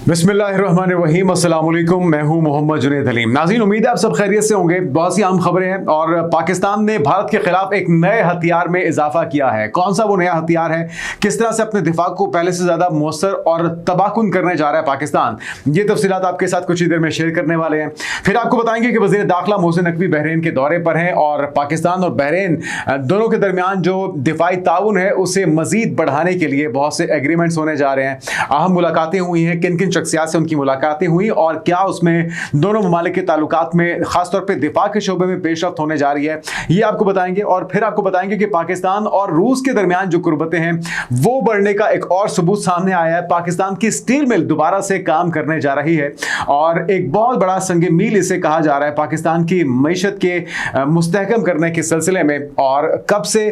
बिस्मिल्लाहिर्रहमानिर्रहीम, अस्सलाम वालेकुम। मैं हूं मोहम्मद जुनैद हलीम। नाज़रीन, उम्मीद है आप सब खैरियत से होंगे। बहुत सी अहम खबरें हैं और पाकिस्तान ने भारत के खिलाफ एक नए हथियार में इजाफा किया है। कौन सा वो नया हथियार है, किस तरह से अपने दिफा को पहले से ज़्यादा मौसर और तबाहकुन करने जा रहा है पाकिस्तान, ये तफसीलात आपके साथ कुछ ही देर में शेयर करने वाले हैं। फिर आपको बताएंगे कि वज़ीर दाखिला मोहसिन नकवी बहरीन के दौरे पर हैं और पाकिस्तान और बहरीन दोनों के दरमियान जो दिफाई ताउन है उसे मज़ीद बढ़ाने के लिए बहुत से एग्रीमेंट्स होने जा रहे हैं। अहम मुलाकातें हुई हैं, किन किन शख्सियात से उनकी मुलाकातें हुई और क्या उसमें दोनों ममालिक के ताल्लुकात में खासतौर पे दिफा के शोबे में पेशरफ्त होने जा रही है, ये आपको बताएंगे। और फिर आपको बताएंगे कि पाकिस्तान और रूस के दरमियान जो कुर्बतें हैं वो बढ़ने का एक और सबूत सामने आया है। पाकिस्तान की स्टील मिल दोबारा से काम करने जा रही है और एक बहुत बड़ा संग मील इसे कहा जा रहा है पाकिस्तान की मईशत के मुस्तहकम करने के सिलसिले में। और कब से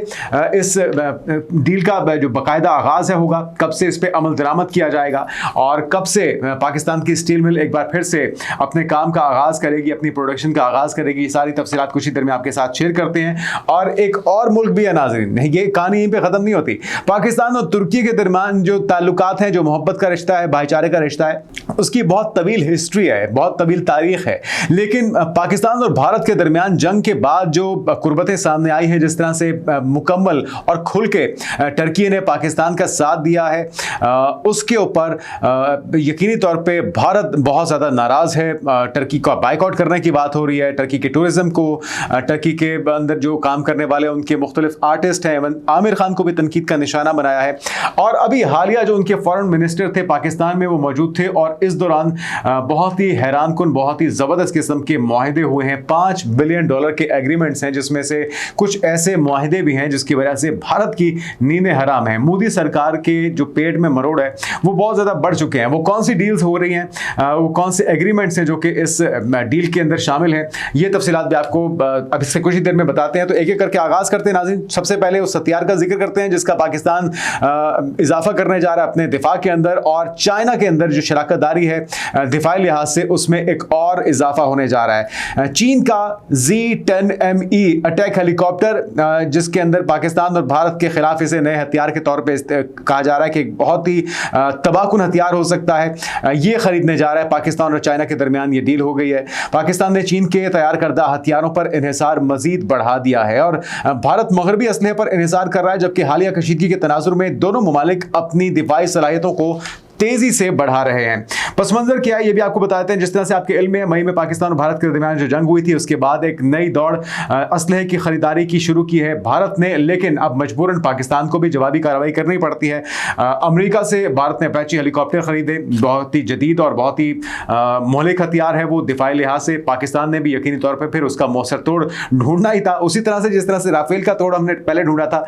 इस डील का जो बाकायदा आगाज है होगा, कब से इस पर अमल दरामद किया जाएगा और कब से पाकिस्तान की स्टील मिल एक बार फिर से अपने काम का आगाज करेगी, अपनी प्रोडक्शन का आगाज करेगी, ये सारी तफसीलात कुछ ही देर में आपके साथ शेयर करते हैं। और एक और मुल्क भी है नाज़रीन, ये कहानी यहीं पे खत्म नहीं होती। पाकिस्तान और तुर्की के दरमियान जो ताल्लुकात हैं, जो मोहब्बत का रिश्ता है, भाईचारे का रिश्ता है, उसकी बहुत तवील हिस्ट्री है, बहुत तवील तारीख है। लेकिन पाकिस्तान और भारत के दरमियान जंग के बाद जो कुर्बतें सामने आई हैं, जिस तरह से मुकम्मल और खुल के टर्की ने पाकिस्तान का साथ दिया है, उसके ऊपर यकीनी तौर पे भारत बहुत ज़्यादा नाराज़ है। टर्की का बाइकआउट करने की बात हो रही है, टर्की के टूरिज्म को, टर्की के अंदर जो काम करने वाले उनके मुख्तलिफ आर्टिस्ट हैं, आमिर खान को भी तनकीद का निशाना बनाया है। और अभी हालिया जो उनके फॉरेन मिनिस्टर थे पाकिस्तान में, वो मौजूद थे और इस दौरान बहुत ही हैरान कुन, बहुत ही ज़बरदस्त किस्म के मुआहदे हुए हैं। $5 बिलियन के एग्रीमेंट्स हैं, जिसमें से कुछ ऐसे मुआहदे भी हैं जिसकी वजह से भारत की नींदें हराम हैं। मोदी सरकार के जो पेट में मरोड़ है वो बहुत ज़्यादा बढ़ चुके हैं। वो कौन सी डील्स हो रही हैं, वो कौन से एग्रीमेंट्स हैं जो कि इस डील के अंदर शामिल हैं, ये तफसीलात भी आपको अब इससे कुछ ही देर में बताते हैं। तो एक एक करके आगाज़ करते हैं नाज़रीन। सबसे पहले उस हथियार का जिक्र करते हैं जिसका पाकिस्तान इजाफा करने जा रहा है अपने दिफा के अंदर, और चाइना के अंदर जो शराकतदारी है दिफाई लिहाज से, उसमें एक और इजाफा होने जा रहा है। चीन का Z-10ME अटैक हेलीकॉप्टर, जिसके अंदर पाकिस्तान और भारत के खिलाफ इसे नए हथियार के तौर पर कहा जा रहा है कि बहुत ही तबाहकुन हथियार हो सकता है, ये खरीदने जा रहा है। पाकिस्तान और चाइना के दरमियान ये डील हो गई है। पाकिस्तान ने चीन के तैयार करदा हथियारों पर इन्हिसार मजीद बढ़ा दिया है और भारत मगरबी असलहे पर इन्हिसार कर रहा है, जबकि हालिया कशीदगी के तनाजुर में दोनों ममालिक अपनी दिफाई सलाहियतों को तेजी से बढ़ा रहे हैं। पस मंजर क्या है ये भी आपको बताते हैं। जिस तरह से आपके इल्म में मई में पाकिस्तान और भारत के दरमियान जो जंग हुई थी, उसके बाद एक नई दौड़ असलहे की खरीदारी की शुरू की है भारत ने, लेकिन अब मजबूरन पाकिस्तान को भी जवाबी कार्रवाई करनी पड़ती है। अमेरिका से भारत ने अपाची हेलीकॉप्टर खरीदे, बहुत ही जदीद और बहुत ही मौलिक हथियार है वो दिफाई लिहाज से। पाकिस्तान ने भी यकीनी तौर पर फिर उसका मौसर तोड़ ढूंढना ही था, उसी तरह से जिस तरह से राफेल का तोड़ हमने पहले ढूंढा था।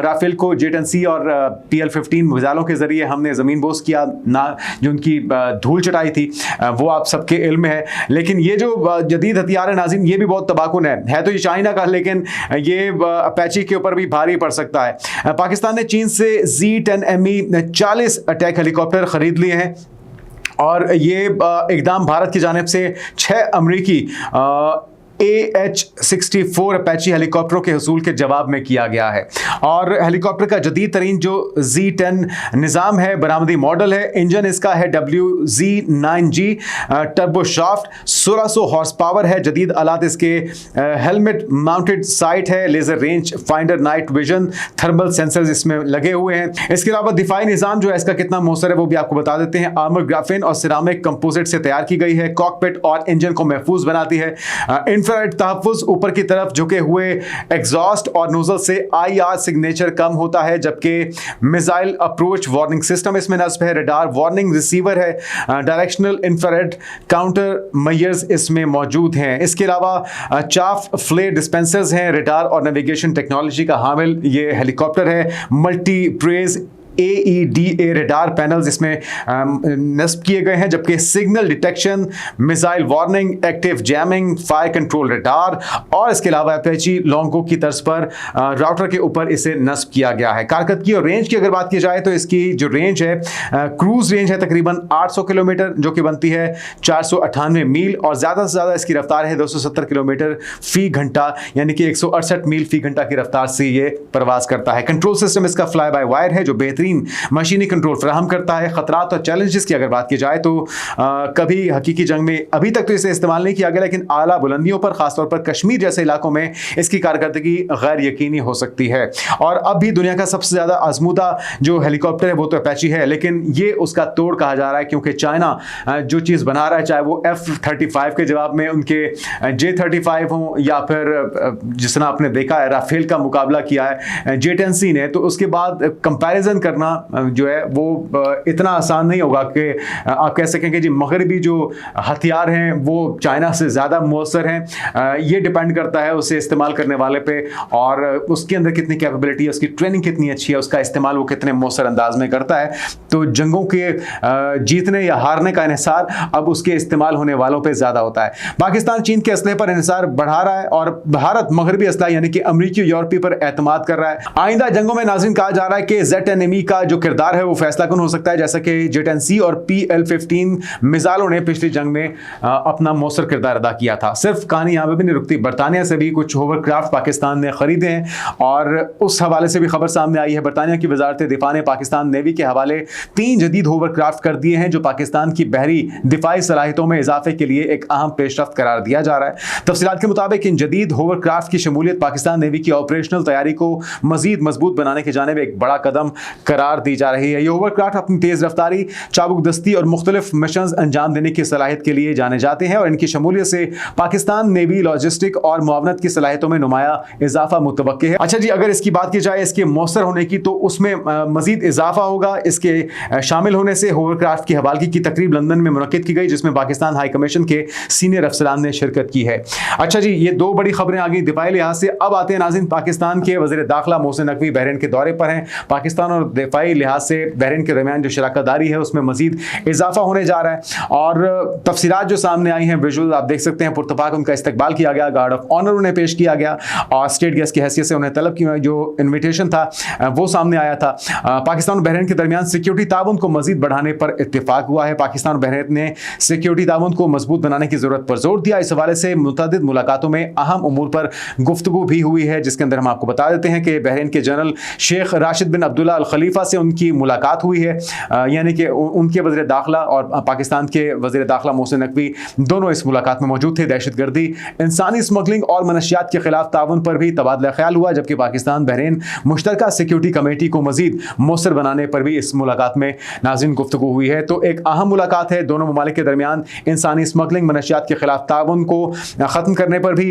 राफेल को J-10C और PL-15 मिसाइलों के जरिए हमने ज़मीन बोस किया ना, जो उनकी धूल चटाई थी, वो आप सबके इल्म में है। लेकिन ये जो जदीद हथियार है नाज़रीन, ये भी बहुत तबाहकुन है तो ये चाइना का, लेकिन ये अपाची के ऊपर भी भारी पड़ सकता है। पाकिस्तान ने चीन से Z-10ME 40 अटैक हेलीकॉप्टर खरीद लिए हैं और ये इकदाम भारत की जानिब से 6 अमरीकी AH-64 अपाची हेलीकॉप्टरों के हसूल के जवाब में किया गया है। और हेलीकॉप्टर का जदीद तरीन जो Z-10 निज़ाम है, बरामदी मॉडल है। इंजन इसका है WZ-9G turbo shaft, 1600 horse power है। जदीद आलात इसके हेलमेट माउंटेड साइट है, laser range finder, night vision, thermal sensors इसमें लगे हुए हैं। इसके अलावा दिफाई निज़ाम जो है इसका कितना मौसर है वो भी आपको बता देते हैं। आर्मर ग्राफिन और सिरामिक कंपोजिट से तैयार की गई है, कॉकपिट और इंजन को महफूज बनाती है। इंफ्रारेड तहफ़्फ़ुज़, ऊपर की तरफ झुके हुए एग्जॉस्ट और नोजल से IR सिग्नेचर कम होता है, जबकि मिसाइल अप्रोच वार्निंग सिस्टम इसमें नस्ब है। रडार वार्निंग रिसीवर है, डायरेक्शनल इंफ्रारेड काउंटर मेजर्स इसमें मौजूद हैं। इसके अलावा चाफ फ्लेयर डिस्पेंसर्स हैं। रडार और नेविगेशन टेक्नोलॉजी का हामिल ये हेलीकॉप्टर है। Multi praise AEDA radar panels इसमें नस्ब किए गए हैं, जबकि signal detection, missile warning, active jamming, fire control radar और इसके अलावा अपाची लॉन्गो की तर्ज पर राउटर के ऊपर इसे नस्ब किया गया है। कारकर्दगी और रेंज की अगर बात की जाए तो इसकी जो रेंज है, क्रूज रेंज है तकरीबन 800 किलोमीटर, जो कि बनती है 498 मील, और ज़्यादा से ज़्यादा इसकी रफ्तार है 270 किलोमीटर फी घंटा, यानी कि 168 मील फी घंटा की रफ्तार से ये परवास करता है। कंट्रोल सिस्टम इसका फ्लाई बाय वायर है जो बेहतरीन बेहतरीन मशीनी कंट्रोल फराहम करता है। खतरात और चैलेंजेस की अगर बात की जाए तो कभी हकीकी जंग में अभी तक तो इसे इस्तेमाल नहीं किया गया, लेकिन आला बुलंदियों पर, खासतौर पर कश्मीर जैसे इलाकों में इसकी कारकर्दगी गैर यकीनी हो सकती है। और अब भी दुनिया का सबसे ज़्यादा आजमूदा जो हेलीकॉप्टर है वो तो अपाची है, लेकिन ये उसका तोड़ कहा जा रहा है, क्योंकि चाइना जो चीज़ बना रहा है, चाहे वो F-35 के जवाब में उनके J-35 हों, या फिर जिस तरह आपने देखा है राफेल का मुकाबला किया है J-10C ने, तो उसके बाद कंपैरिजन करना जो है वो इतना आसान नहीं होगा कि आप कह सकेंगे जी मगरबी जो हथियार हैं वो चाइना से ज़्यादा मौसर हैं। ये डिपेंड करता है उसे इस्तेमाल करने वाले पे, और उसके अंदर कितनी कैपेबिलिटी है, उसकी ट्रेनिंग कितनी अच्छी है, उसका इस्तेमाल वो कितने मौसर अंदाज में करता है। तो जंगों के जीतने या हारने का इन्हिसार अब उसके इस्तेमाल होने वालों पे ज़्यादा होता है। पाकिस्तान चीन के असलहे पर इन्हिसार बढ़ा रहा है और भारत मगरबी असलहा यानी कि अमरीकी यूरोपी पर एतमाद कर रहा है। आइंदा जंगों में नाज़रीन कहा जा रहा है कि Z-10ME का जो किरदार है वो फैसला कुन हो सकता है, जैसा कि J-10C और PL-15 मिसाइलों ने पिछली जंग में अपना मौसर किरदार अदा किया था। सिर्फ कहानी यहाँ पर भी नहीं रुकती, बरतानिया से भी कुछ होवरक्राफ्ट पाकिस्तान ने खरीदे हैं, और उस हवाले से भी खबर सामने आई है। बरतानिया की वजारत दिफा ने पाकिस्तान नेवी के हवाले 3 जदीद होवरक्राफ्ट कर दिए हैं, जो पाकिस्तान की बहरी दिफाई सलाहियतों में इजाफे के लिए एक अहम पेशरफ्त करार दिया जा रहा है। तफसीलात के मुताबिक इन जदीद होवरक्राफ्ट की शमूलियत पाकिस्तान नेवी की ऑपरेशनल तैयारी को मजीद मजबूत बनाने की जानिब एक बड़ा कदम करार दी जा रही है। ये होवरक्राफ्ट अपनी तेज रफ्तारी, चाबुक दस्ती और मुख्तलिफ मिशन अंजाम देने की सलाहियत के लिए जाने जाते हैं, और इनकी शमूलियत से पाकिस्तान नेवी लॉजिस्टिक और मुआवनत की सलाहियतों में नुमाया इजाफा मुतवक्के है। अच्छा जी, अगर इसकी बात की जाए इसके मौसर होने की, तो उसमें मजीद इजाफा होगा। इसके शामिल होने से होवरक्राफ्ट की हवालगी की तकरीब लंदन में मुनक्किद की गई, जिसमें पाकिस्तान हाई कमीशन के सीनियर अफसरान ने शिरकत की है। अच्छा जी, ये 2 बड़ी खबरें आ गई दिफाई लिहाज से। अब आते हैं नाज़रीन, पाकिस्तान के वज़ीर दाखिला मोहसिन नकवी बहरीन के दौरे पर हैं। पाकिस्तान और दिफाई लिहाज से बहरीन के दरमियान जो शराकतदारी है उसमें मजीद इजाफा होने जा रहा है, और तफसीलात जो सामने आई हैं, विजुअल आप देख सकते हैं। पुरतपाक उनका इस्तकबाल किया गया, गार्ड ऑफ ऑनर उन्हें पेश किया गया, और स्टेट गेस्ट की हैसियत से उन्हें तलब की जो इन्विटेशन था वो सामने आया था। पाकिस्तान और बहरीन के दरमियान सिक्योरिटी ताउन को मजीद बढ़ाने पर इत्तेफाक हुआ है। पाकिस्तान और बहरीन ने सिक्योरिटी ताउन को मजबूत बनाने की जरूरत पर जोर दिया। इस हवाले से मुतअद्दिद मुलाकातों में अहम उमूर पर गुफ्तगू भी हुई है, जिसके अंदर हम आपको बता देते हैं कि बहरीन के जनरल शेख राशिद बिन अब्दुल्ला अल खलीफा से उनकी मुलाकात हुई है, यानी कि उनके वज़ीर दाखिला और पाकिस्तान के वज़ीर दाखिला मोहसिन नकवी दोनों इस मुलाकात में मौजूद थे। दहशतगर्दी, इंसानी स्मगलिंग और मनशियात के खिलाफ ताउन पर भी तबादला ख्याल हुआ, जबकि पाकिस्तान बहरीन मुश्तरका सिक्योरिटी कमेटी को मजीद मौसर बनाने पर भी इस मुलाकात में नाज़रीन गुफ्तगू हुई है। तो एक अहम मुलाकात है, दोनों ममालिक के दरमियान इंसानी स्मगलिंग, मनशियात के खिलाफ ताउन को ख़त्म करने पर भी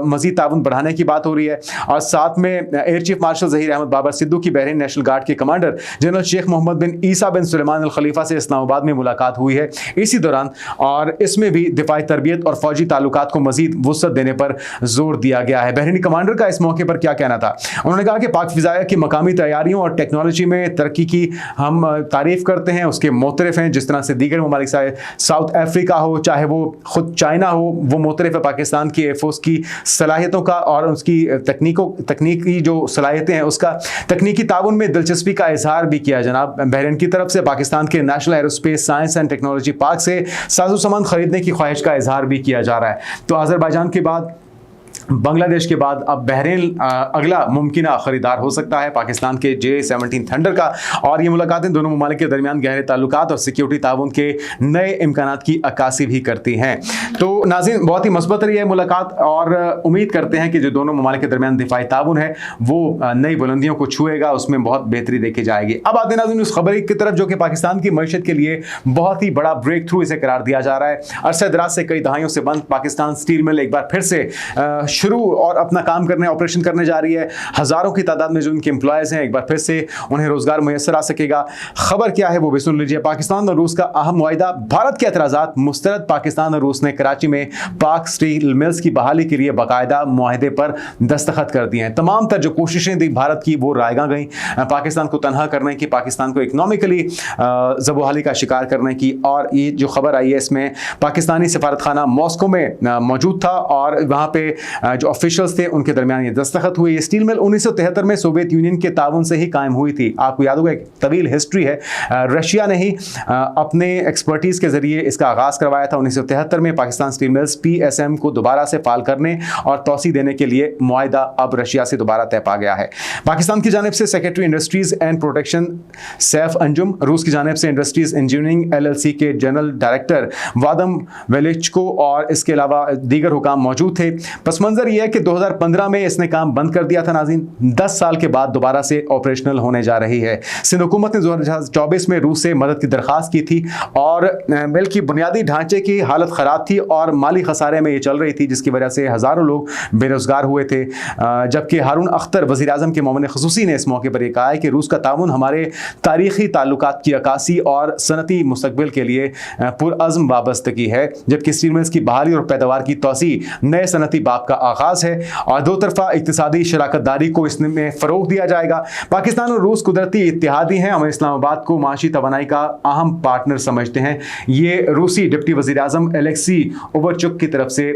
मजीद ताउन बढ़ाने की बात हो रही है। और साथ में air chief marshal Zaheer Ahmed Babar Sidhu की बहरीन नेशनल गार्ड के commander general Sheikh Mohammed bin Isa bin Sulaiman Al Khalifa से इस्लामाबाद में मुलाकात हुई है इसी दौरान, और इसमें भी दिफाई तरबियत और फौजी ताल्लुकात को मजीद वुसअत देने पर जोर दिया गया है। बहरीनी कमांडर का इस मौके पर क्या कहना था? उन्होंने कहा कि पाक फिजाया की मकामी तैयारियों और टेक्नोलॉजी में तरक्की की हम तारीफ करते हैं, उसके मोतरफ हैं, जिस तरह से दीगर ममालिक से साउथ अफ्रीका हो, चाहे वो खुद चाइना हो, वो मोतरफ है पाकिस्तान की एयरफोर्स की सलाहियतों का और उसकी तकनीकी जो सलाहियतें हैं उसका। तकनीकी ताउन में दिलचस्पी का इजहार भी किया जनाब बहरीन की तरफ से। पाकिस्तान के national aerospace science and technology park से साजो सामान खरीदने की ख्वाहिश का इजहार भी किया जा रहा है। तो अजरबैजान के बाद, बांग्लादेश के बाद अब बहरीन अगला मुमकिना खरीदार हो सकता है पाकिस्तान के J-17 थंडर का, और ये मुलाकातें दोनों ममालिक के दरमियान गहरे ताल्लुकात और सिक्योरिटी ताउन के नए इम्कानात की अक्कासी भी करती हैं। तो नाज़रीन, बहुत ही मस्बत रही है मुलाकात, और उम्मीद करते हैं कि जो दोनों ममालिक के दरमियान दिफाई ताउन है वो नई बुलंदियों को छुएगा, उसमें बहुत बेहतरी देखी जाएगी। अब आते नाज़रीन उस खबर की तरफ जो कि पाकिस्तान की मईशत के लिए बहुत ही बड़ा ब्रेक थ्रू इसे करार दिया जा रहा है। अरसे दराज से कई दहाइयों से बंद पाकिस्तान स्टील मिल एक बार फिर से शुरू और अपना काम करने, ऑपरेशन करने जा रही है। हज़ारों की तादाद में जो उनके एम्प्लॉयज़ हैं, एक बार फिर से उन्हें रोज़गार मुयसर आ सकेगा। खबर क्या है वो भी सुन लीजिए। पाकिस्तान और रूस का अहम मुआहिदा, भारत के एतराज़ात मुस्तरद। पाकिस्तान और रूस ने कराची में पाक स्टील मिल्स की बहाली के लिए बाकायदा मुआहिदे पर दस्तखत कर दिए हैं। तमाम तर जो कोशिशें थी भारत की वो रायगा गई, पाकिस्तान को तनहा करने की, पाकिस्तान को इकनॉमिकली ज़बोहाली का शिकार करने की। और ये जो खबर आई है इसमें पाकिस्तानी सफारतखाना मॉस्को में मौजूद था, और वहाँ पे जो ऑफिशियल्स थे उनके दरमियान ये दस्तखत हुए। ये स्टील मिल 1973 में सोवियत यूनियन के ताउन से ही कायम हुई थी। आपको याद होगा, एक तवील हिस्ट्री है। रशिया ने ही अपने एक्सपर्टीज के जरिए इसका आगाज करवाया था। 1973 में पाकिस्तान स्टील मिल्स PSM को दोबारा से फाल करने और तोसी देने के लिए मुआहिदा अब रशिया से दोबारा तय पा गया है। पाकिस्तान की जानिब से secretary industries and protection Saif Anjum, रूस की जानिब से इंडस्ट्रीज इंजीनियरिंग LLC के जनरल डायरेक्टर वादम वेलिचको और इसके अलावा दीगर हुकाम मौजूद थे। पस मंजर यह है कि 2015 में इसने काम बंद कर दिया था नाज़रीन। 10 साल के बाद दोबारा से ऑपरेशनल होने जा रही है। सिंध हुकूमत ने 2024 में रूस से मदद की दरख्वास्त की थी और मिल की बुनियादी ढांचे की हालत ख़राब थी और माली खसारे में ये चल रही थी, जिसकी वजह से हज़ारों लोग बेरोज़गार हुए थे। जबकि हारून अख्तर वज़ीर आज़म के मोमिन ख़ुसूसी ने इस मौके पर यह कहा है कि रूस का ताउन हमारे तारीख़ी ताल्लुकात की अक्कासी और सनती मुस्तक़बिल के लिए पुरअज़्म वाबस्तगी है, जबकि स्टील मिल्स की बहाली और पैदावार की तोसी नए सनती बाब का आगाज़ है और दो तरफा इक़्तिसादी शराकत दारी को इसमें फ़रोग़ दिया जाएगा। पाकिस्तान और रूस कुदरती इत्तेहादी हैं। हम इस्लामाबाद को माशी तवानाई का अहम पार्टनर समझते हैं। ये रूसी डिप्टी वज़ीर आज़म एलेक्सी ओवरचुक की तरफ से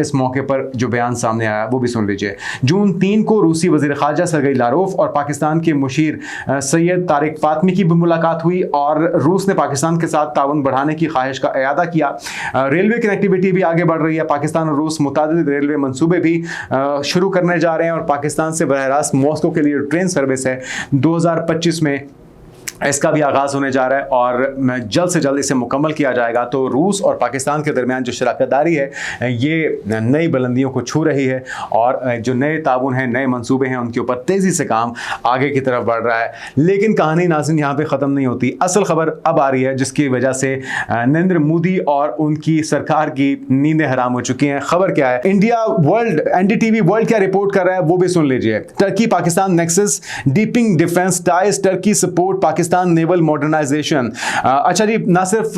इस मौके पर जो बयान सामने आया वो भी सुन लीजिए। जून 3 को रूसी वज़ीर ख़ारजा सरगई लारोफ और पाकिस्तान के मुशीर सैयद तारिक फातमी की भी मुलाकात हुई और रूस ने पाकिस्तान के साथ ताउन बढ़ाने की ख्वाहिश का इयादा किया। रेलवे कनेक्टिविटी भी आगे बढ़ रही है। पाकिस्तान और रूस मुतादिद रेलवे मंसूबे भी शुरू करने जा रहे हैं और पाकिस्तान से बरह रास्त मॉस्को के लिए ट्रेन सर्विस है 2025 में इसका भी आगाज़ होने जा रहा है और जल्द से जल्द इसे मुकम्मल किया जाएगा। तो रूस और पाकिस्तान के दरमियान जो शराकतदारी है ये नई बुलंदियों को छू रही है और जो नए ताउन हैं, नए मंसूबे हैं, उनके ऊपर तेज़ी से काम आगे की तरफ बढ़ रहा है। लेकिन कहानी नाज़रीन यहाँ पे ख़त्म नहीं होती। असल खबर अब आ रही है जिसकी वजह से नरेंद्र मोदी और उनकी सरकार की नींदें हराम हो चुकी हैं। खबर क्या है? इंडिया वर्ल्ड NDTV वर्ल्ड क्या रिपोर्ट कर रहा है वो भी सुन लीजिए। Turkey Pakistan nexus deepening defence ties, Turkey support Pakistan naval modernisation. अच्छा जी, ना सिर्फ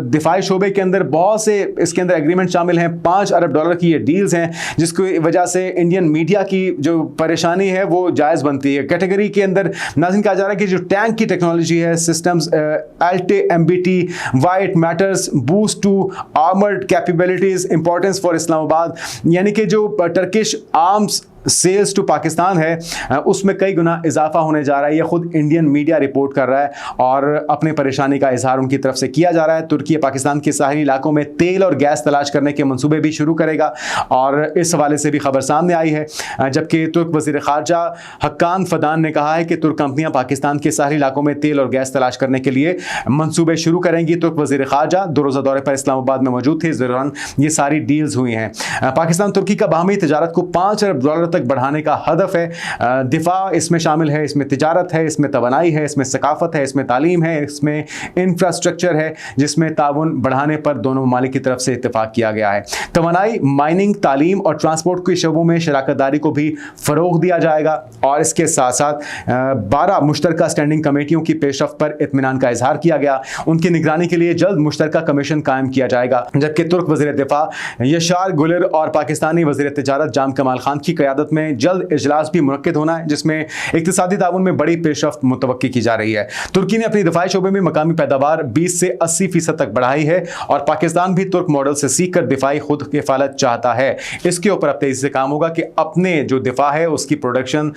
दिफाई शोबे के अंदर बहुत से इसके अंदर एग्रीमेंट शामिल हैं। $5 अरब की ये डील्स हैं जिसकी वजह से इंडियन मीडिया की जो परेशानी है वो जायज़ बनती है। कैटेगरी के अंदर नाज़रीन कहा जा रहा है कि जो टैंक की टेक्नोलॉजी है, systems Altay MBT why it matters boost to armoured capabilities importance for Islamabad, यानी कि जो Turkish arms sales to Pakistan है उसमें कई गुना इजाफा होने जा रहा है। यह खुद इंडियन मीडिया रिपोर्ट कर रहा है और अपने परेशानी का इजहार उनकी तरफ से किया जा रहा है। तुर्की पाकिस्तान के साहिली इलाकों में तेल और गैस तलाश करने के मंसूबे भी शुरू करेगा और इस हवाले से भी खबर सामने आई है। जबकि तुर्क वज़ीर ख़ारजा हक्कान फदान ने कहा है कि तुर्क कंपनियां पाकिस्तान के साहिली इलाकों में तेल और गैस तलाश करने के लिए मंसूबे शुरू करेंगी। तुर्क वज़ीर ख़ारजा 2 रोज़ा दौरे पर इस्लामाबाद में मौजूद थे। इस दौरान ये सारी डील्स हुई हैं। पाकिस्तान तुर्की का बाहमी तजारत को $5 अरब तक बढ़ाने का हदफ है। दिफा इसमें शामिल है, इसमें तिजारत है, इसमें तवानाई है, इसमें सकाफत है, इसमें तालीम है, इसमें इंफ्रास्ट्रक्चर है, जिसमें ताउन बढ़ाने पर दोनों ममालिक की तरफ से इत्तेफाक किया गया है। तवानाई, माइनिंग, तालीम और ट्रांसपोर्ट के शोबों में शराकतदारी को भी फ़रोग़ दिया जाएगा और इसके साथ साथ 12 मुश्तरका स्टैंडिंग कमेटियों की पेशरफ्त पर इत्मीनान का इजहार किया गया। उनकी निगरानी के लिए जल्द मुश्तरका कमीशन कायम किया जाएगा। जबकि तुर्क वज़ीर दिफा यशार गुलर और पाकिस्तानी वज़ीर तिजारत जाम कमाल खान की क़यादत में जल्द इजलास भी मुनक्किद होना है, जिसमें इक़्तिसादी ताउन में बड़ी पेशरफ्त मुतवक्की की जा रही है। तुर्की ने अपनी दिफाई शोबे में मकामी पैदावार 20 से 80% तक बढ़ाई है और पाकिस्तान भी तुर्क मॉडल से सीख कर दिफाई खुद किफालत चाहता है। इसके ऊपर अब तेजी से काम होगा कि अपने जो दिफा है उसकी प्रोडक्शन,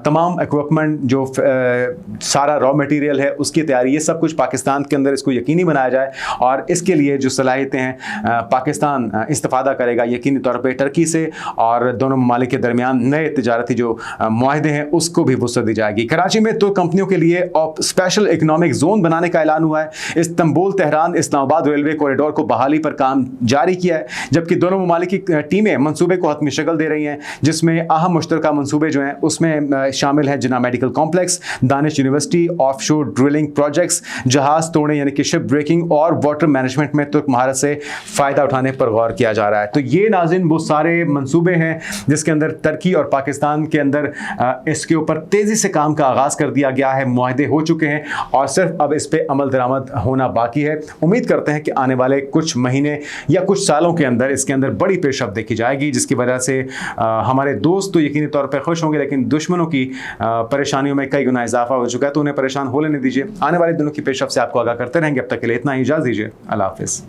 तमाम इक्विपमेंट, जो सारा रॉ मटेरियल है उसकी तैयारी, ये सब कुछ पाकिस्तान के अंदर इसको यकीनी बनाया जाए और इसके लिए जो सलाहियतें हैं पाकिस्तान इस्तेफादा करेगा यकीनी तौर पर टर्की से और दोनों ममालिक के दरमियान नए तिजारती जो मुआहदे हैं उसको भी वुसअत दी जाएगी। कराची में तो कंपनियों के लिए स्पेशल इकोनॉमिक जोन बनाने का ऐलान हुआ है। Istanbul Tehran Islamabad railway corridor को बहाली पर काम जारी किया है, जबकि दोनों ममालिक की टीमें मंसूबे को हतमी शक्ल दे रही हैं, जिसमें अहम मुश्तरका मंसूबे जो हैं उसमें शामिल है Jinnah medical complex, Danish university, offshore drilling projects, जहाज तोड़ने यानी कि शिप ब्रेकिंग और वाटर मैनेजमेंट में तुर्क महारत से फ़ायदा उठाने पर गौर किया जा रहा है। तो ये नाज़रीन वो सारे मंसूबे हैं जिसके अंदर टर्की और पाकिस्तान के अंदर इसके ऊपर तेज़ी से काम का आगाज़ कर दिया गया है। मुआहदे हो चुके हैं और सिर्फ अब इस पर अमल दरामद होना बाकी है। उम्मीद करते हैं कि आने वाले कुछ महीने या कुछ सालों के अंदर इसके अंदर बड़ी पेशरफ्त देखी जाएगी, जिसकी वजह से हमारे दोस्त तो यकीनी तौर पर खुश होंगे, लेकिन दुश्मनों की परेशानियों में कई गुना इजाफा हो चुका है, तो उन्हें परेशान हो लेने दीजिए। आने वाले दिनों की पेशरफ्त से आपको आगाह करते रहेंगे। अब तक के लिए इतना ही, इजाज़त दीजिए। अल्लाह हाफ़िज़।